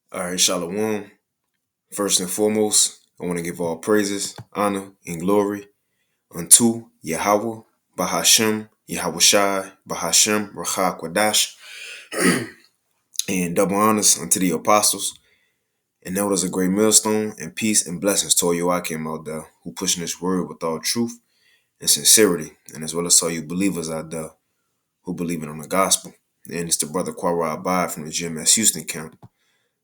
All right, Shalom. First and foremost, I want to give all praises, honor, and glory unto Yahweh, Bahashem, Yahweh Shai, Bahashem, Racha Kwadash, and double honors unto the apostles and elders a great millstone, and peace and blessings to all you I came out there who pushing this word with all truth and sincerity, and as well as all you believers out there who believe in on the gospel. And it's the brother Quara Abad from the GMS Houston camp.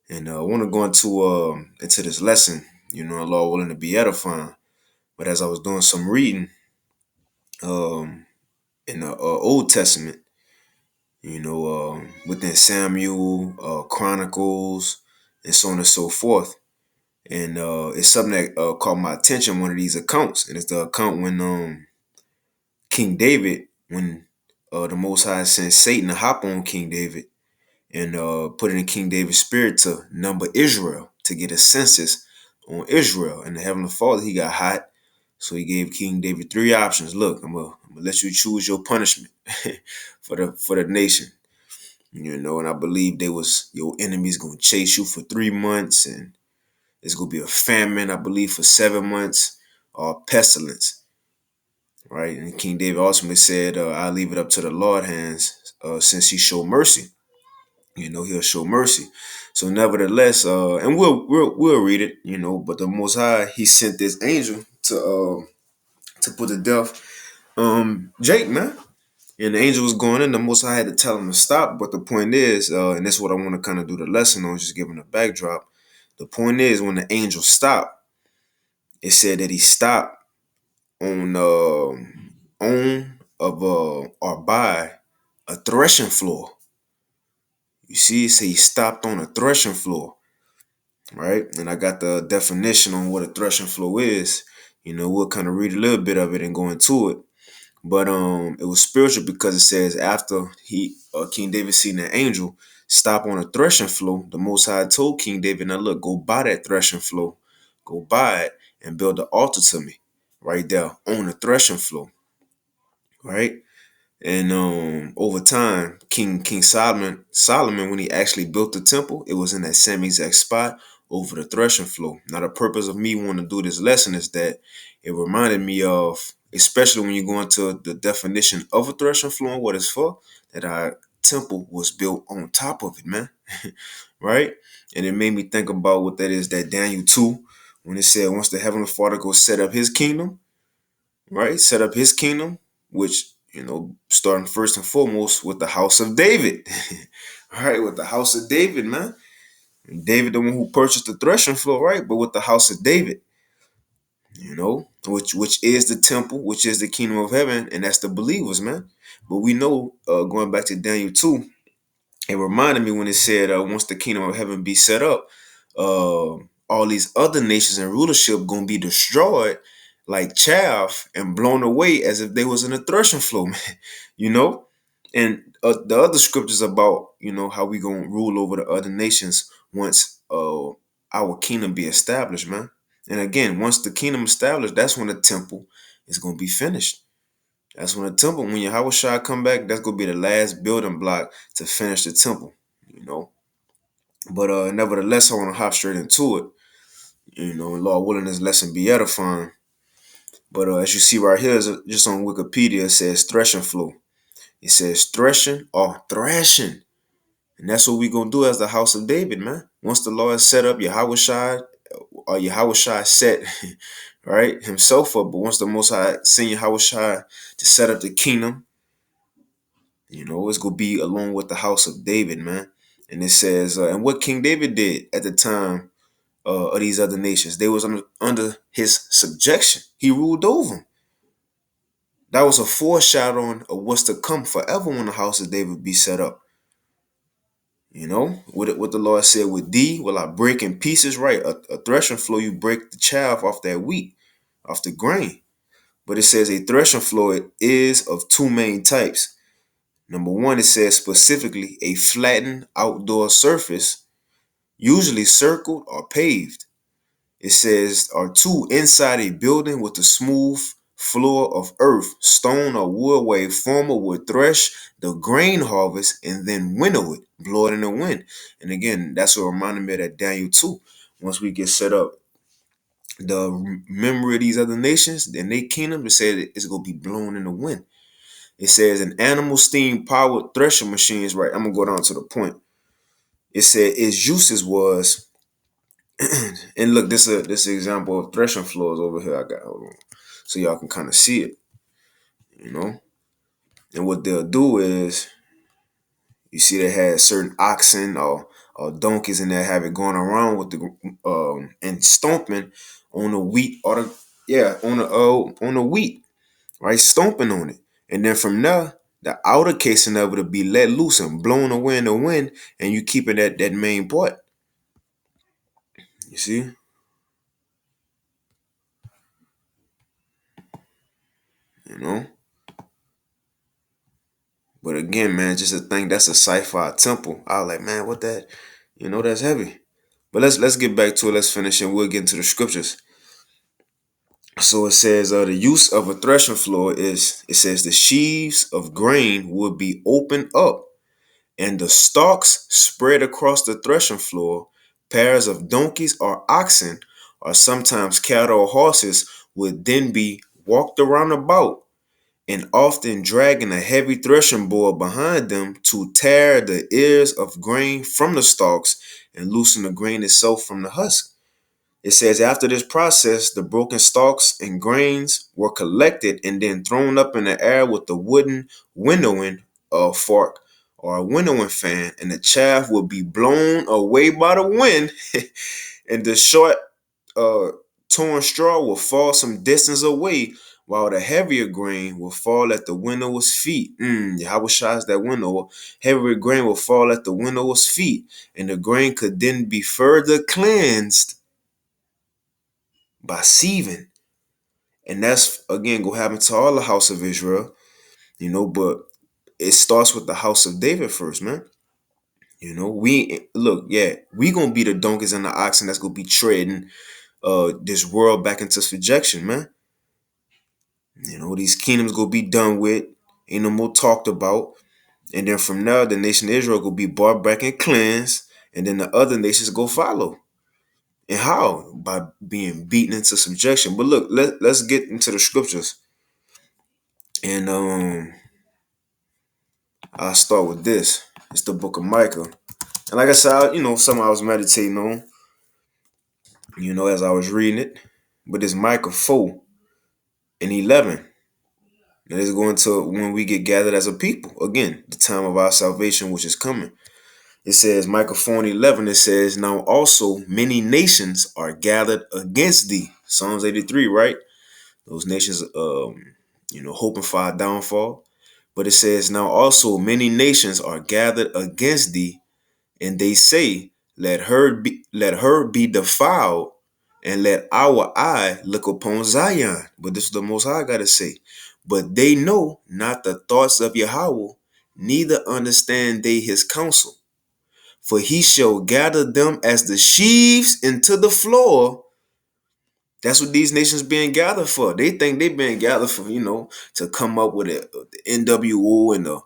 And I want to go into this lesson, Allah willing to be edifying. But as I was doing some reading um, in the Old Testament, within Samuel, Chronicles, and so on and so forth, and it's something that caught my attention. One of these accounts, and it's the account when King David, when the Most High sent Satan to hop on King David and put it in King David's spirit to number Israel, to get a census on Israel. And the Heavenly Father, he got hot. So he gave King David three options. Look, I'm gonna let you choose your punishment for the nation. And I believe your enemies gonna chase you for 3 months, and it's gonna be a famine, I believe, for 7 months, or pestilence. Right? And King David ultimately said, I leave it up to the Lord's hands, since he showed mercy. He'll show mercy. So nevertheless, and we'll read it, but the Most High, he sent this angel to put to death Jake, man. And the angel was going in. The Most High had to tell him to stop. But the point is, and this is what I want to kind of do the lesson on, just giving a backdrop. The point is, when the angel stopped, it said that he stopped on of or by a threshing floor. You see, it say he stopped on a threshing floor. Right? And I got the definition on what a threshing floor is. We'll kind of read a little bit of it and go into it. But it was spiritual because it says after King David seen the angel stop on a threshing floor, the Most High told King David, now look, go by that threshing floor, go by it and build an altar to me right there on the threshing floor. Right? And over time, King Solomon, when he actually built the temple, it was in that same exact spot over the threshing floor. Now, the purpose of me wanting to do this lesson is that it reminded me of, especially when you go into the definition of a threshing floor and what it's for, that our temple was built on top of it, man. Right? And it made me think about what that is, that Daniel 2, when it said once the Heavenly Father goes set up his kingdom, right? Set up his kingdom, which, starting first and foremost with the house of David. All right, with the house of David, man. And David, the one who purchased the threshing floor, right? But with the house of David, which is the temple, which is the kingdom of heaven, and that's the believers, man. But we know, going back to Daniel 2, it reminded me when it said, once the kingdom of heaven be set up, all these other nations and rulership gonna be destroyed like chaff and blown away as if they was in a threshing floor, man. you know and the other scriptures about how we gonna rule over the other nations once our kingdom be established, man. And again, once the kingdom established, that's when the temple is gonna be finished. That's when the temple, when Yahweh Shai come back, that's gonna be the last building block to finish the temple, you know. But nevertheless, I want to hop straight into it. Lord willing, this lesson be edifying. But as you see right here, just on Wikipedia, it says threshing floor. It says threshing or thrashing. And that's what we gonna do as the house of David, man. Once the Lord set up Yahweh Shai, or Yahweh Shai set, right, himself up. But once the Most High sent Yahweh Shai to set up the kingdom, it's gonna be along with the house of David, man. And it says, and what King David did at the time of these other nations, they was under his subjection. He ruled over them. That was a foreshadowing of what's to come forever when the house of David be set up. What the Lord said, with thee will I break in pieces, right? A threshing floor, you break the chaff off that wheat, off the grain. But it says a threshing floor is of two main types. Number one, it says specifically a flattened outdoor surface, usually circled or paved. It says, or two, inside a building with a smooth floor of earth, stone or wood, where a farmer would thresh the grain harvest and then winnow it, blow it in the wind. And again, that's what reminded me of that Daniel 2. Once we get set up, the memory of these other nations and their kingdom, it said it's going to be blown in the wind. It says an animal steam powered threshing machines, right? I'm going to go down to the point. It said its uses was, and look, this is an example of threshing floors over here. I got, hold on, so y'all can kind of see it, you know. And what they'll do is, you see, they had certain oxen or donkeys in there, have it going around with the and stomping on the wheat or the on the wheat, right? Stomping on it, and then from there, the outer casing of it will be let loose and blown away in the wind, and you keeping that main part. You see, you know. But again, man, just to think that's a sci-fi temple. I was like, man, what that? That's heavy. But let's get back to it. Let's finish and we'll get into the scriptures. So it says the use of a threshing floor is, it says the sheaves of grain would be opened up and the stalks spread across the threshing floor. Pairs of donkeys or oxen or sometimes cattle or horses would then be walked around about and often dragging a heavy threshing board behind them to tear the ears of grain from the stalks and loosen the grain itself from the husk. It says after this process, the broken stalks and grains were collected and then thrown up in the air with a wooden winnowing fork or a winnowing fan, and the chaff would be blown away by the wind, and the short uh, torn straw will fall some distance away, while the heavier grain will fall at the winnower's feet. Yahweh Shai's that winnower. Heavier grain will fall at the winnower's feet, and the grain could then be further cleansed by sieving. And that's again gonna happen to all the house of Israel, but it starts with the house of David first, man. We look, yeah, we gonna be the donkeys and the oxen that's gonna be trading this world back into subjection, man. These kingdoms gonna be done with, ain't no more talked about. And then from now, the nation of Israel gonna be brought back and cleansed, and then the other nations go follow. And how? By being beaten into subjection. But look, let's get into the scriptures. And I'll start with this. It's the book of Micah. And like I said, something I was meditating on, as I was reading it. But it's Micah 4 and 11. And it's going to when we get gathered as a people. Again, the time of our salvation, which is coming. It says, Micah 4 and 11, it says, now also many nations are gathered against thee. Psalms 83, right? Those nations, hoping for our downfall. But it says, now also many nations are gathered against thee, and they say, let her be defiled, and let our eye look upon Zion. But this is the most high gotta say. But they know not the thoughts of Yahweh, neither understand they his counsel. For he shall gather them as the sheaves into the floor. That's what these nations being gathered for. They think they being gathered for, to come up with the NWO and the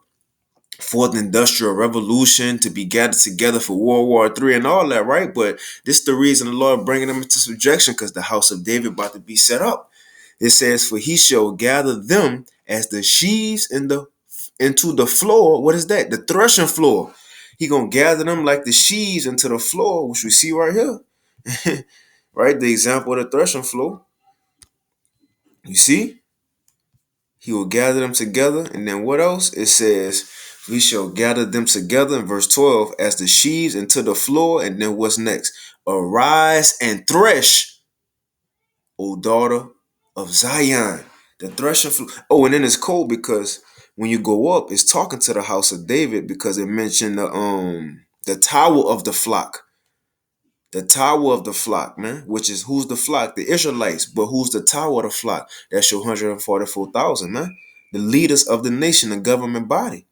Fourth Industrial Revolution, to be gathered together for World War III and all that, right? But this is the reason the Lord bringing them into subjection, because the house of David about to be set up. It says, for he shall gather them as the sheaves into the floor. What is that? The threshing floor. He gonna gather them like the sheaves into the floor, which we see right here. Right? The example of the threshing floor. You see? He will gather them together. And then what else? It says, we shall gather them together in verse 12 as the sheaves into the floor. And then what's next? Arise and thresh, O daughter of Zion. The threshing floor. Oh, and then it's cold because when you go up, it's talking to the house of David, because it mentioned the tower of the flock. The tower of the flock, man, which is who's the flock? The Israelites. But who's the tower of the flock? That's your 144,000, man. The leaders of the nation, the government body.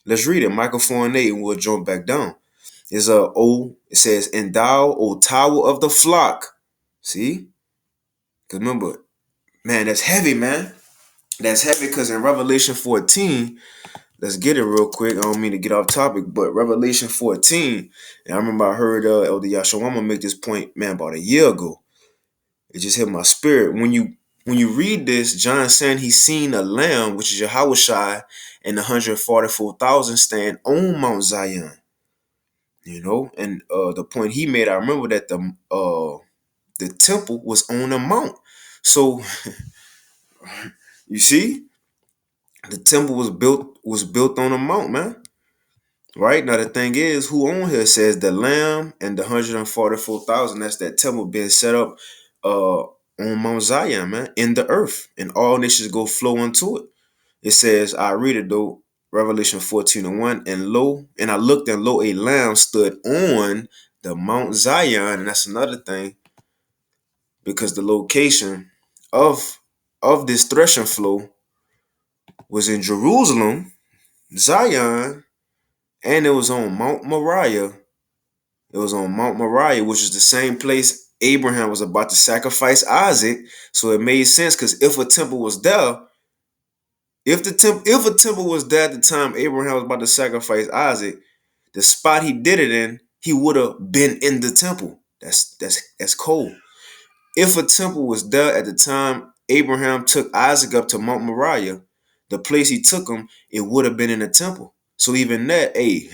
Let's read it. Micah 4 and 8, and we'll jump back down. It says, and thou, O tower of the flock. See? Because remember, man, that's heavy, man. That's heavy because in Revelation 14, let's get it real quick. I don't mean to get off topic, but Revelation 14, and I remember I heard Elder Yashawama make this point, man, about a year ago. It just hit my spirit. When you read this, John saying he's seen a lamb, which is Yahushua, and 144,000 stand on Mount Zion. And the point he made, I remember that the temple was on a mount. So you see, the temple was built on a mount, man. Right now, the thing is, who on here says the lamb and the 144,000? That's that temple being set up on Mount Zion, man, in the earth, and all nations go flow into it. It says, I read it though, Revelation 14:1, and I looked, and lo, a lamb stood on the Mount Zion, and that's another thing, because the location of this threshing floor was in Jerusalem, Zion, and it was on Mount Moriah. It was on Mount Moriah, which is the same place Abraham was about to sacrifice Isaac. So it made sense, because if a temple was there, if a temple was there at the time Abraham was about to sacrifice Isaac, the spot he did it in, he would have been in the temple. That's cold. If a temple was there at the time Abraham took Isaac up to Mount Moriah, the place he took him, it would have been in a temple. So even that, hey.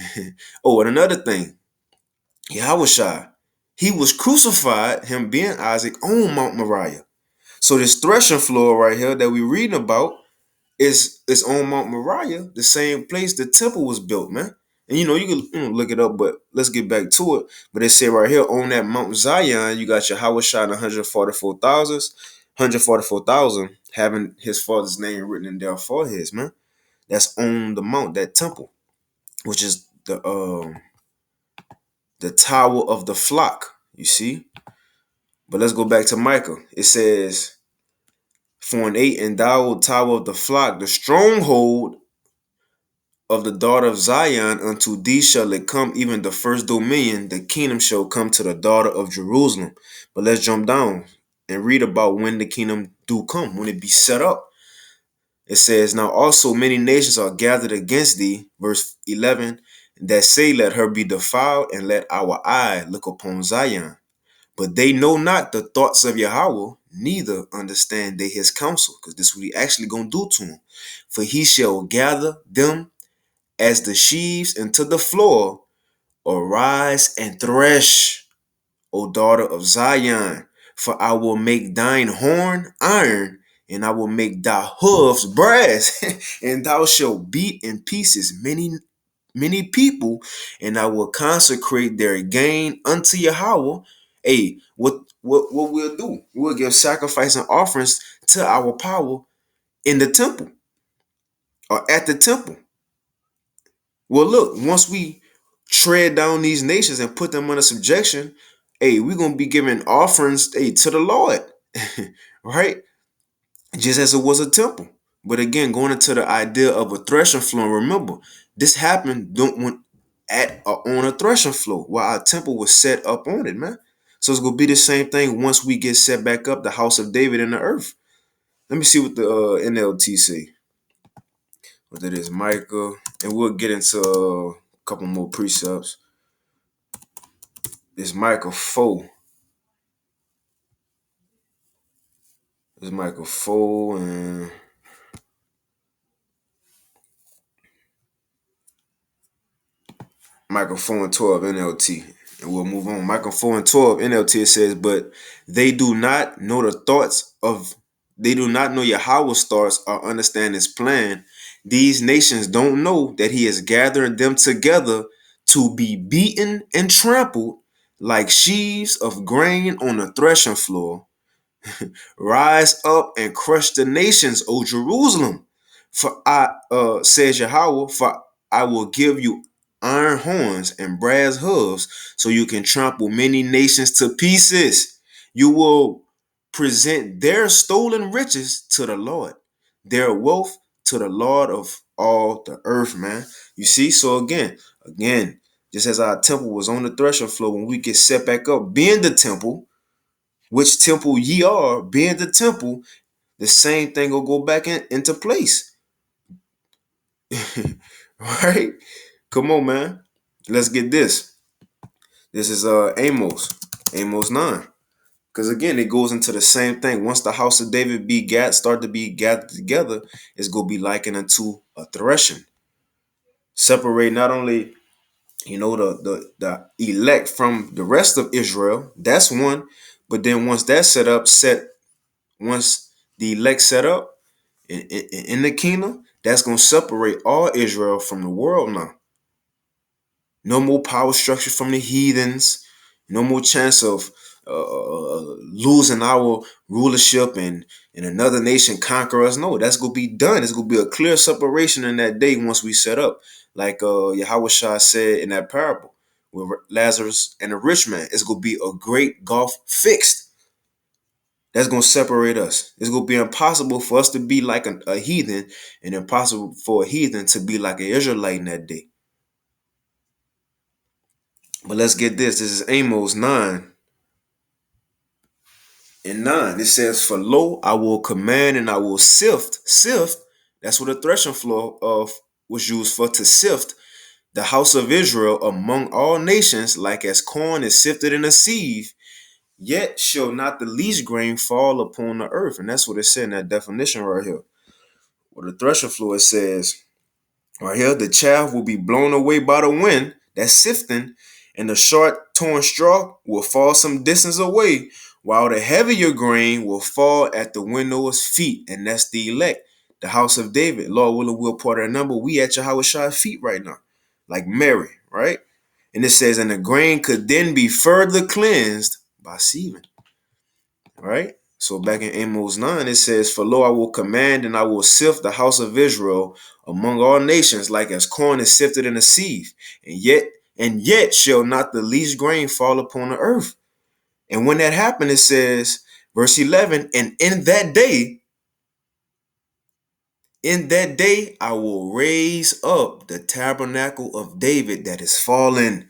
Oh, and another thing, Yahushua, he was crucified, him being Isaac, on Mount Moriah. So this threshing floor right here that we're reading about is on Mount Moriah, the same place the temple was built, man. And you can look it up, but let's get back to it. But it say right here on that Mount Zion, you got your Yahushua and 144,000 having his father's name written in their foreheads, man. That's on the mount, that temple, which is the tower of the flock, you see. But let's go back to Micah. It says, for an 8, and thou, O tower of the flock, the stronghold of the daughter of Zion, unto thee shall it come, even the first dominion, the kingdom shall come to the daughter of Jerusalem. But let's jump down and read about when the kingdom do come, when it be set up. It says, now also many nations are gathered against thee, verse 11, that say, let her be defiled, and let our eye look upon Zion. But they know not the thoughts of Yahweh, neither understand they his counsel, because this is what he actually gonna do to them. For he shall gather them as the sheaves into the floor, arise and thresh, O daughter of Zion. For I will make thine horn iron, and I will make thy hoofs brass, and thou shalt beat in pieces many people, and I will consecrate their gain unto Yahweh. Hey, what we'll do? We'll give sacrifice and offerings to our power in the temple or at the temple. Well, look, once we tread down these nations and put them under subjection, hey, we're gonna be giving offerings, hey, to the Lord, right? Just as it was a temple. But again, going into the idea of a threshing floor, remember, this happened on a threshing floor while our temple was set up on it, man. So it's gonna be the same thing once we get set back up, the house of David in the earth. Let me see what the NLT say. What that is, Micah, and we'll get into a couple more precepts. It's Micah 4. It's Micah 4 and Micah 4 and 12 NLT. And we'll move on. Micah 4 and 12 NLT says, but they do not know Yahweh's thoughts or understand his plan. These nations don't know that he is gathering them together to be beaten and trampled like sheaves of grain on a threshing floor. Rise up and crush the nations, O Jerusalem. For says Yahweh, for I will give you iron horns and brass hooves, so you can trample many nations to pieces. You will present their stolen riches to the Lord, their wealth to the Lord of all the earth, man. You see, so again, just as our temple was on the threshing floor, when we get set back up, being the temple, which temple ye are, being the temple the same thing will go back into place. Right? Come on, man. Let's get this. This is Amos 9. Because again, it goes into the same thing. Once the house of David start to be gathered together, it's gonna be likened unto a threshing. Separate not only the elect from the rest of Israel. That's one. But then once that's once the elect set up in the kingdom, that's gonna separate all Israel from the world now. No more power structure from the heathens. No more chance of losing our rulership and another nation conquer us. No, that's gonna be done. It's gonna be a clear separation in that day once we set up, like Yahweh Shah said in that parable with Lazarus and the rich man. It's gonna be a great gulf fixed. That's gonna separate us. It's gonna be impossible for us to be like a heathen, and impossible for a heathen to be like an Israelite in that day. But let's get this. This is Amos 9:9. It says, "For lo, I will command and I will sift." Sift, that's what a threshing floor of was used for, to sift the house of Israel among all nations, like as corn is sifted in a sieve. Yet shall not the least grain fall upon the earth. And that's what it said in that definition right here. With the threshing floor, it says, right here, the chaff will be blown away by the wind, that's sifting, and the short torn straw will fall some distance away, while the heavier grain will fall at the winnow's feet, and that's the elect, the house of David. Lord willing, we'll part our number. We at Yahweh's feet right now, like Mary, right? And it says, and the grain could then be further cleansed by sieving, right? So back in Amos 9, it says, "For lo, I will command and I will sift the house of Israel among all nations, like as corn is sifted in a sieve, and yet shall not the least grain fall upon the earth." And when that happened, it says, verse 11, "And in that day I will raise up the tabernacle of David that is fallen."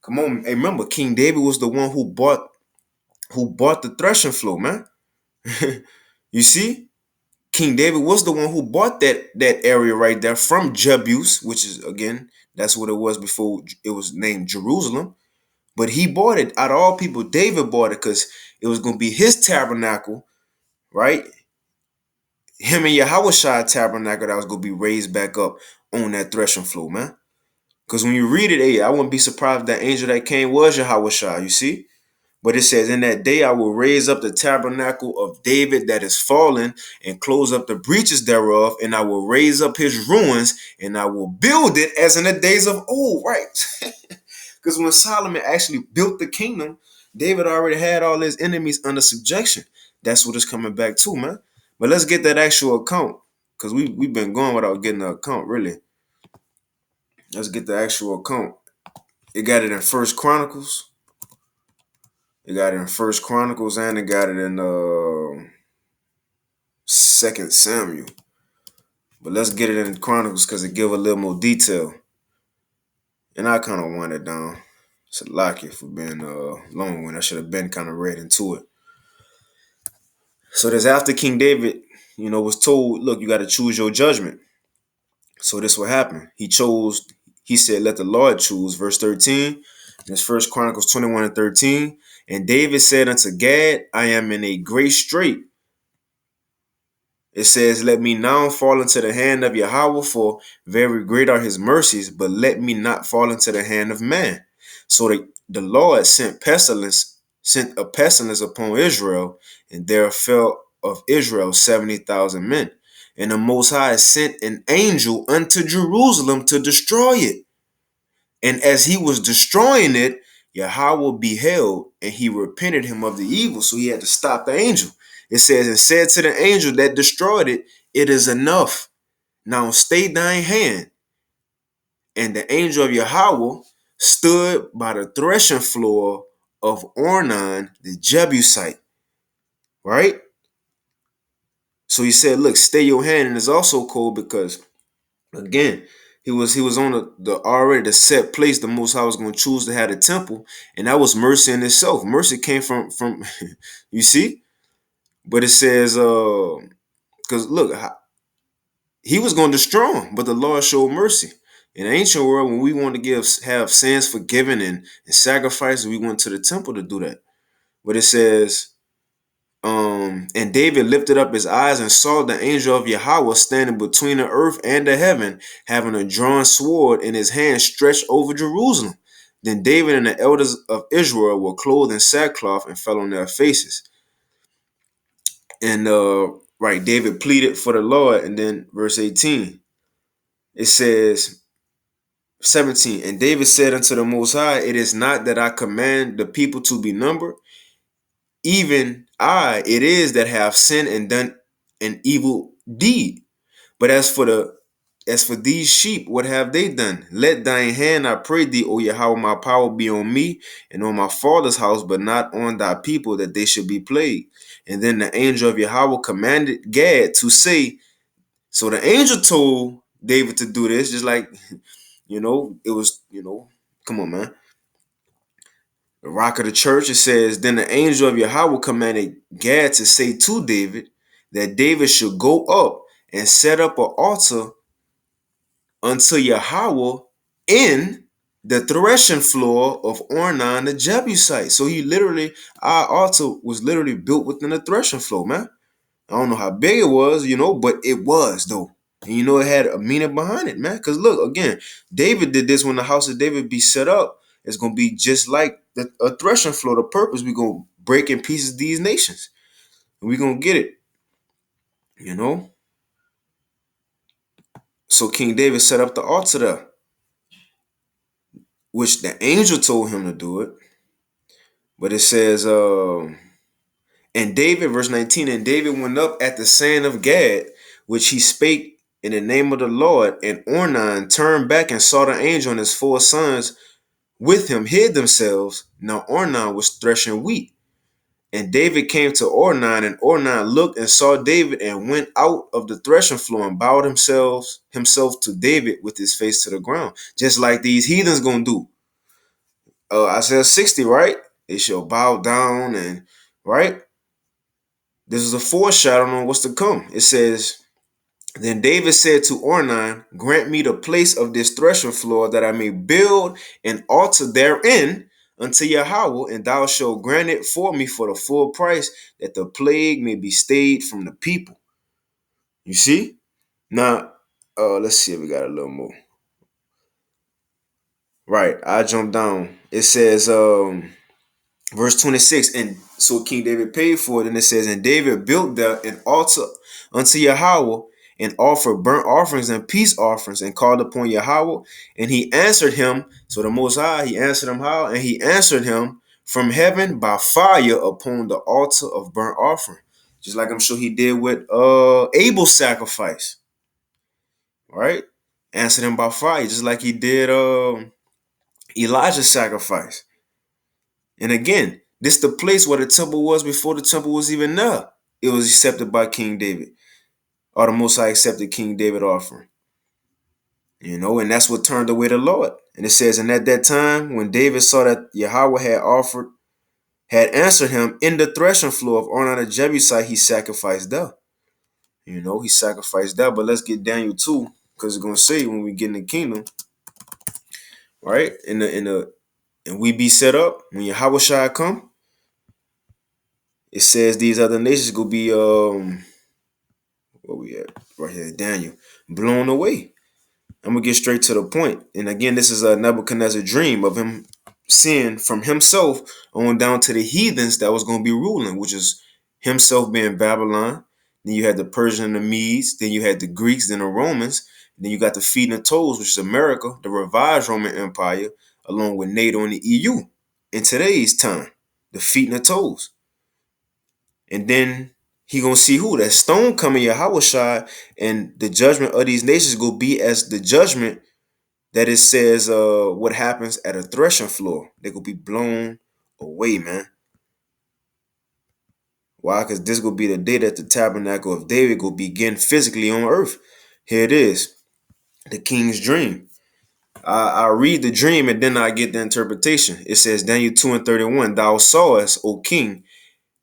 Come on, hey, remember, King David was the one who bought the threshing floor, man. You see? King David was the one who bought that area right there from Jebus, which is, again, that's what it was before it was named Jerusalem. But he bought it out of all people. David bought it because it was going to be his tabernacle, right? Him and Yahweh tabernacle that was going to be raised back up on that threshing floor, man. Because when you read it, hey, I wouldn't be surprised if that angel that came was Yahweh, you see? But it says, "In that day I will raise up the tabernacle of David that is fallen, and close up the breaches thereof, and I will raise up his ruins, and I will build it as in the days of old." Right? Because when Solomon actually built the kingdom, David already had all his enemies under subjection. That's what it's coming back to, man. But let's get that actual account. Because we've been going without getting the account, really. Let's get the actual account. It got it in First Chronicles. It got it in First Chronicles, and it got it in Second Samuel. But let's get it in Chronicles because it give a little more detail. And I kind of want it down. It's a lucky for being long when I should have been kind of read into it. So this after King David, was told, look, you got to choose your judgment. So this what happened. He said, let the Lord choose. Verse 13. This First Chronicles 21:13. "And David said unto Gad, I am in a great strait." It says, "Let me now fall into the hand of Yahweh, for very great are his mercies, but let me not fall into the hand of man." So the Lord sent a pestilence upon Israel, and there fell of Israel 70,000 men. And the Most High sent an angel unto Jerusalem to destroy it. And as he was destroying it, Yahweh beheld, and he repented him of the evil. So he had to stop the angel. It says, "And said to the angel that destroyed it, It is enough. Now stay thine hand." And the angel of Yahweh stood by the threshing floor of Ornan the Jebusite. Right? So he said, look, stay your hand. And it's also cool because, again, he was on the set place the Most High was going to choose to have the temple, and that was mercy in itself. Mercy came from you see. But it says Because look, he was going to destroy him, but the Lord showed mercy. In the ancient world, when we want to have sins forgiven and sacrifices, we went to the temple to do that. But it says, and David lifted up his eyes and saw the angel of Yahweh standing between the earth and the heaven, having a drawn sword in his hand stretched over Jerusalem. Then David and the elders of Israel were clothed in sackcloth and fell on their faces. And right, David pleaded for the Lord. And then verse 18, it says, 17, and David said unto the Most High, it is not that I command the people to be numbered, even I it is that have sinned and done an evil deed. But as for these sheep, what have they done? Let thine hand, I pray thee, O Yahweh, my power be on me and on my father's house, but not on thy people, that they should be plagued. And then the angel of Yahweh commanded Gad to say, so the angel told David to do this, just like, it was, come on, man. The rock of the church, it says, then the angel of Yahweh commanded Gad to say to David that David should go up and set up an altar unto Yahweh in the threshing floor of Ornan the Jebusite. So our altar was literally built within the threshing floor, man. I don't know how big it was, but it was though. And it had a meaning behind it, man. Because look, again, David did this when the house of David be set up. It's going to be just like a threshing floor. The purpose, we're going to break in pieces these nations. And we're going to get it. So King David set up the altar there, which the angel told him to do it. But it says, and David, verse 19, and David went up at the saying of Gad, which he spake in the name of the Lord, and Ornan turned back and saw the angel and his 4 sons with him hid themselves. Now Ornan was threshing wheat. And David came to Ornan, and Ornan looked and saw David and went out of the threshing floor and bowed himself to David with his face to the ground, just like these heathens gonna do. Isaiah 60, right? They shall bow down and, right? This is a foreshadowing on what's to come. It says, then David said to Ornan, grant me the place of this threshing floor that I may build an altar therein unto Yahweh, and thou shalt grant it for me for the full price, that the plague may be stayed from the people. You see? Now, let's see if we got a little more. Right, I jump down. It says, verse 26, and so King David paid for it, and it says, and David built there an altar unto Yahweh, and offered burnt offerings and peace offerings, and called upon Yahweh, and he answered him. So the Most High, he answered him how? And he answered him from heaven by fire upon the altar of burnt offering. Just like I'm sure he did with Abel's sacrifice. Right? Answered him by fire, just like he did Elijah's sacrifice. And again, this is the place where the temple was before the temple was even there. It was accepted by King David, or the Most High accepted King David offering. And that's what turned away the Lord. And it says, and at that time, when David saw that Yahweh had answered him in the threshing floor of Ornan the Jebusite, he sacrificed there. He sacrificed there. But let's get Daniel 2, because it's gonna say when we get in the kingdom, right? And we be set up when Yahweh shall come. It says these other nations gonna be where we at? Right here, Daniel, blown away. I'm gonna get straight to the point. And again, this is a Nebuchadnezzar dream of him seeing from himself on down to the heathens that was gonna be ruling, which is himself being Babylon. Then you had the Persian and the Medes. Then you had the Greeks, then the Romans. Then you got the feet and the toes, which is America, the revived Roman Empire, along with NATO and the EU. In today's time, the feet and the toes. And then he gonna see who? That stone coming, Yahweh, and the judgment of these nations gonna be as the judgment that it says what happens at a threshing floor. They gonna be blown away, man. Why? Because this gonna be the day that the tabernacle of David gonna begin physically on earth. Here it is, the king's dream. I read the dream and then I get the interpretation. It says, Daniel 2:31, thou sawest, O king,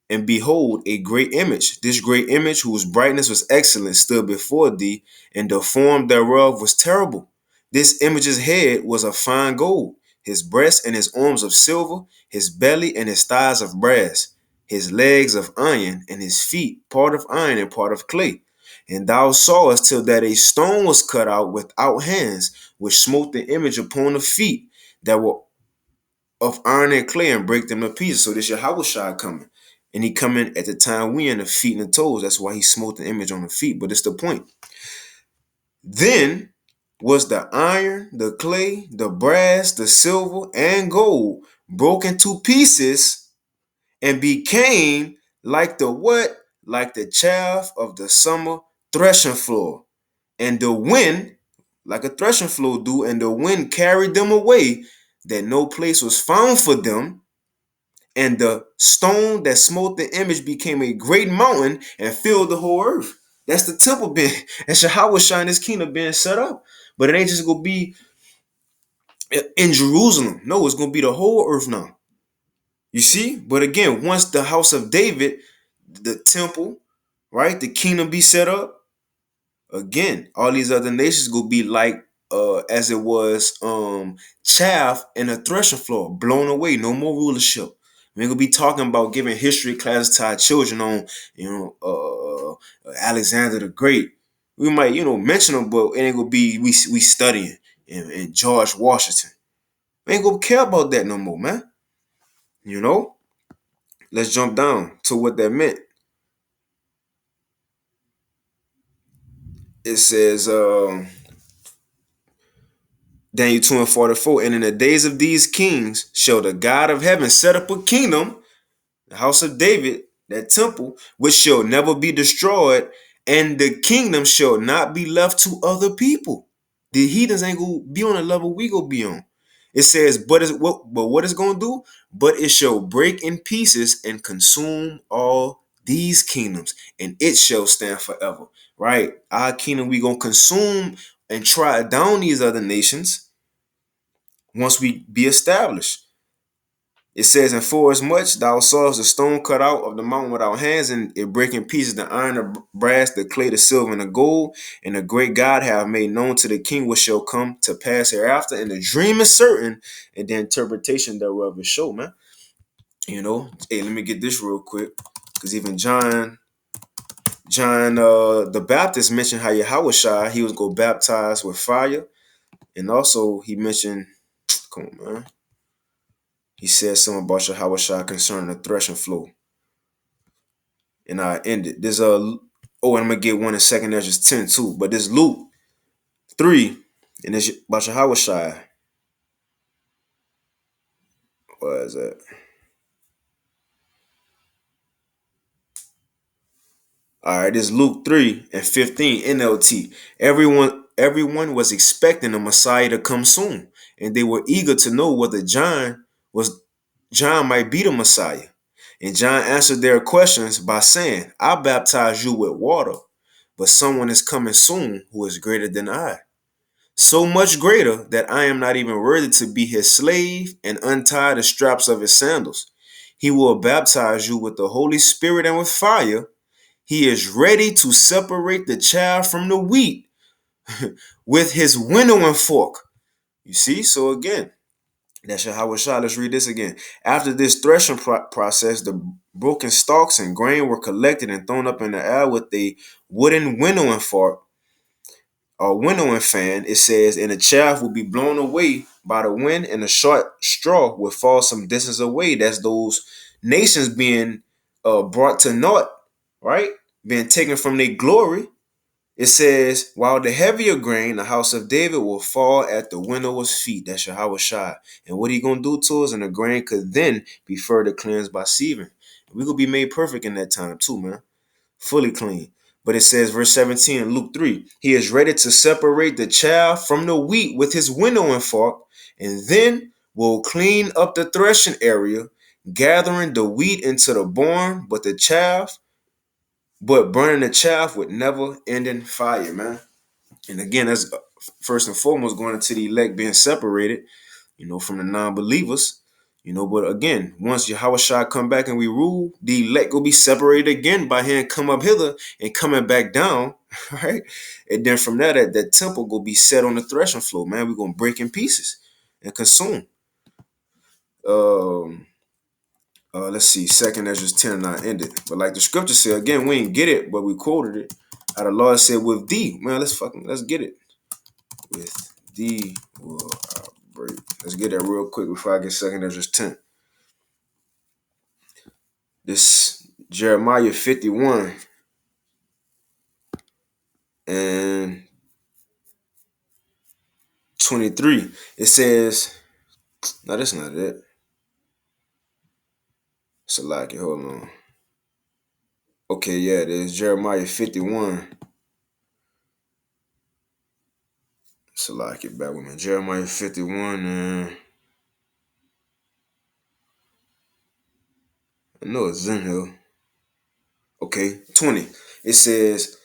And behold, a great image. This great image, whose brightness was excellent, stood before thee, and the form thereof was terrible. This image's head was of fine gold, his breast and his arms of silver, his belly and his thighs of brass, his legs of iron, and his feet part of iron and part of clay. And thou sawest till that a stone was cut out without hands, which smote the image upon the feet that were of iron and clay and break them to pieces. So this Yahweh coming. And he coming at the time we in the feet and the toes. That's why he smote the image on the feet. But it's the point. Then was the iron, the clay, the brass, the silver, and gold broken to pieces and became like the what? Like the chaff of the summer threshing floor. And the wind, like a threshing floor do, and the wind carried them away, that no place was found for them. And the stone that smote the image became a great mountain and filled the whole earth. That's the temple being, and Yahweh shine his kingdom being set up. But it ain't just gonna be in Jerusalem. No, it's gonna be the whole earth now. You see? But again, once the house of David, the temple, right, the kingdom be set up, again, all these other nations will be like as it was chaff in a threshing floor, blown away, no more rulership. We're gonna be talking about giving history classes to our children on, Alexander the Great. We might, mention them, but it ain't gonna be we studying and George Washington. We ain't gonna care about that no more, man. You know. Let's jump down to what that meant. It says, Daniel 2 and 44, and in the days of these kings shall the God of heaven set up a kingdom, the house of David, that temple, which shall never be destroyed, and the kingdom shall not be left to other people. The heathens ain't gonna be on the level we gonna be on. It says, but what it's gonna do? But it shall break in pieces and consume all these kingdoms, and it shall stand forever. Right? Our kingdom, we gonna consume and try down these other nations once we be established. It says, and for as much thou sawest the stone cut out of the mountain without hands, and it break in pieces the iron, the brass, the clay, the silver, and the gold, and the great God have made known to the king what shall come to pass hereafter, and the dream is certain, and the interpretation thereof is sure, man. Hey, let me get this real quick, because even John the Baptist mentioned how Yahweh he was go baptize with fire, and also he mentioned, come on, man. He said something about Yahweh concerning the threshing floor. And I end it. There's and I'm gonna get one in second Ezra 10 too. But this Luke 3, and it's about Yahweh. What is that? All right, this Luke 3 and 15 NLT. Everyone was expecting the Messiah to come soon, and they were eager to know whether John might be the Messiah. And John answered their questions by saying, I baptize you with water, but someone is coming soon who is greater than I. So much greater that I am not even worthy to be his slave and untie the straps of his sandals. He will baptize you with the Holy Spirit and with fire. He is ready to separate the chaff from the wheat with his winnowing fork. You see? So again, that's Yahweh Shah. Let's read this again. After this threshing process, the broken stalks and grain were collected and thrown up in the air with a wooden winnowing fork or winnowing fan. It says, and the chaff will be blown away by the wind, and the short straw will fall some distance away. That's those nations being brought to naught, right? Being taken from their glory. It says, while the heavier grain, the house of David, will fall at the winnower's feet. That's Yahweh Shai. And what he gonna do to us? And the grain could then be further cleansed by sieving. We gonna be made perfect in that time too, man. Fully clean. But it says, verse 17 in Luke 3, he is ready to separate the chaff from the wheat with his winnowing fork, and then will clean up the threshing area, gathering the wheat into the barn, but burning the chaff with never ending fire, man. And again, that's first and foremost going into the elect being separated, from the non-believers, But again, once Yahushua come back and we rule, the elect will be separated again by him come up hither and coming back down, right? And then from that temple will be set on the threshing floor, man. We're gonna break in pieces and consume. Um, let's see, Second Ezra 10 and 9 ended. But like the scripture said, again, we ain't get it, but we quoted it. How the Lord said, with thee, man, let's get it. With thee will I break. Let's get that real quick before I get Second Ezra 10. This Jeremiah 51 and 23. It says, no, that's not it. Salaki, hold on. Okay, yeah, there's Jeremiah 51. Salaki, back with me. Jeremiah 51 and I know it's in here. Okay, 20. It says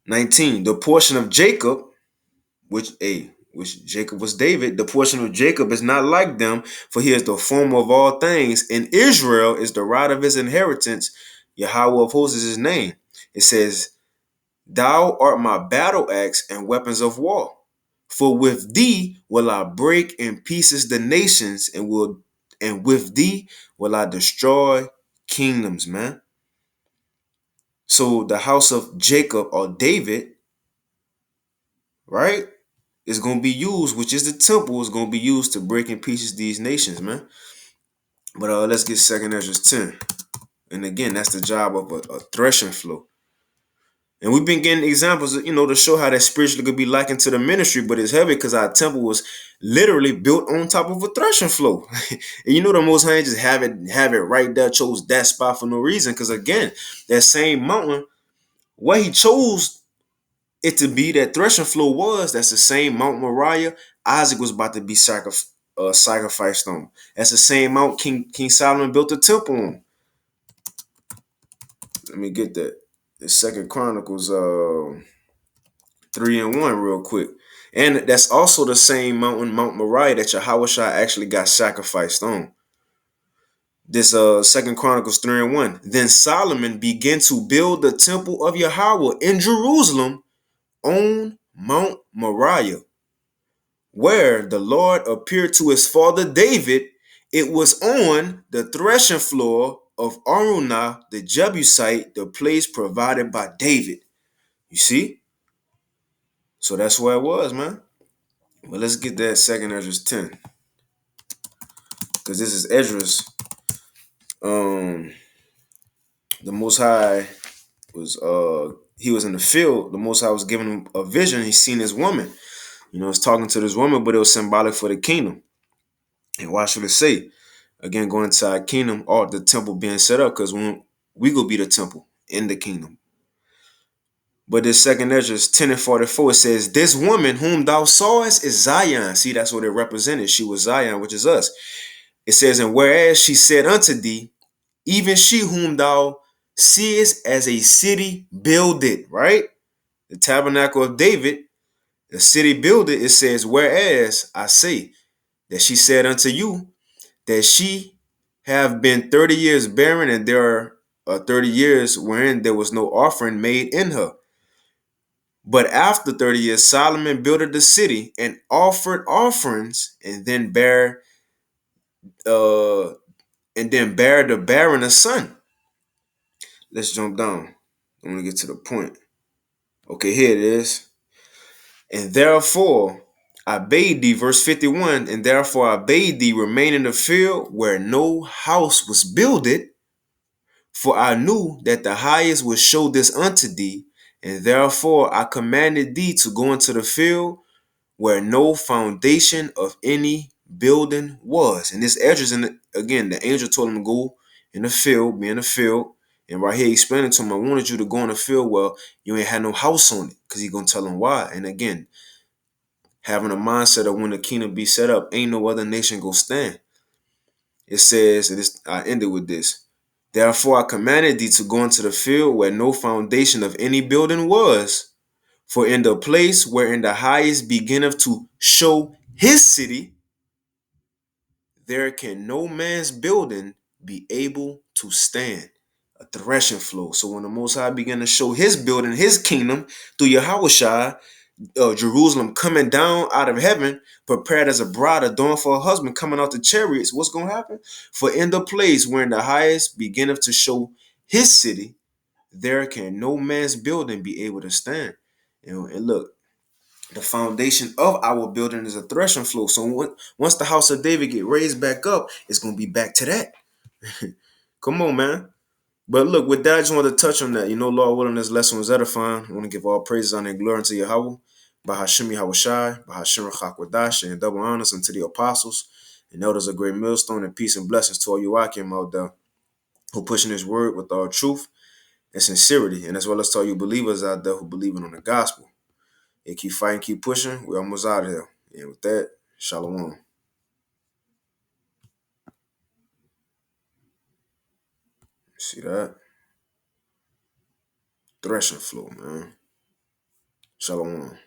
19. The portion of Jacob, which Jacob was David, the portion of Jacob is not like them, for he is the former of all things, and Israel is the right of his inheritance. Yahweh of hosts is his name. It says, thou art my battle axe and weapons of war. For with thee will I break in pieces the nations, and with thee will I destroy kingdoms, man. So the house of Jacob or David, right, is going to be used, which is the temple, is going to be used to break in pieces these nations, man. But let's get Second Ezra 10. And again, that's the job of a threshing floor. And we've been getting examples, to show how that spiritually could be likened to the ministry, but it's heavy because our temple was literally built on top of a threshing floor. And the Most High just have it right there, chose that spot for no reason. Because again, that same mountain, where he chose it to be, that threshing floor that's the same Mount Moriah Isaac was about to be sacrificed on. That's the same Mount King Solomon built the temple on. Let me get that. The Second Chronicles 3 and 1 real quick. And that's also the same mountain, Mount Moriah, that Yahushua actually got sacrificed on. This Second Chronicles 3 and 1. Then Solomon began to build the temple of Yahweh in Jerusalem on Mount Moriah, where the Lord appeared to his father David. It was on the threshing floor of Araunah the Jebusite, the place provided by David. You see? So that's where it was, man. But let's get that Second Ezra 10. Because this is Ezra's. The Most High was he was in the field. The Most High was giving him a vision. He seen this woman. It's talking to this woman, but it was symbolic for the kingdom. And why should it say? Again, going into our kingdom, or the temple being set up, because when we go be the temple in the kingdom. But this Second Ezra 10 and 44, it says, this woman whom thou sawest is Zion. See, that's what it represented. She was Zion, which is us. It says, and whereas she said unto thee, even she whom thou seest as a city builded, right? The tabernacle of David, the city builded, it says, whereas I say that she said unto you that she have been 30 years barren, and there are 30 years wherein there was no offering made in her. But after 30 years, Solomon builded the city and offered offerings, and then bare the barren a son. Let's jump down. I want to get to the point. Okay, here it is. And therefore I bade thee, verse 51, and therefore I bade thee remain in the field where no house was builded, for I knew that the highest would show this unto thee, and therefore I commanded thee to go into the field where no foundation of any building was. And this Esdras, again, the angel told him to go in the field, be in the field. And right here, explaining to him, I wanted you to go in the field where you ain't had no house on it, because he's going to tell him why. And again, having a mindset of when the kingdom be set up, ain't no other nation go stand. It says, and I ended with this, therefore I commanded thee to go into the field where no foundation of any building was, for in the place wherein the highest beginneth to show his city, there can no man's building be able to stand. A threshing floor. So when the Most High began to show his building, his kingdom through Yahushua, Jerusalem coming down out of heaven, prepared as a bride adorned for her husband, coming out the chariots, what's going to happen? For in the place wherein the highest beginneth to show his city, there can no man's building be able to stand. And look, the foundation of our building is a threshing floor. So once the house of David get raised back up, it's going to be back to that. Come on, man. But look, with that, I just wanted to touch on that. Lord willing, this lesson was edifying. I want to give all praises, honor, and glory unto Yahweh, by Hashem Yahushai, by Hashem Chakwadash, and double honors unto the apostles and elders of great millstone, and peace and blessings to all you Akim out there who pushing his word with all truth and sincerity, and as well as to all you believers out there who believing on the gospel. And keep fighting, keep pushing. We're almost out of here. And with that, shalom. See that? Threshing floor, man. Shalom.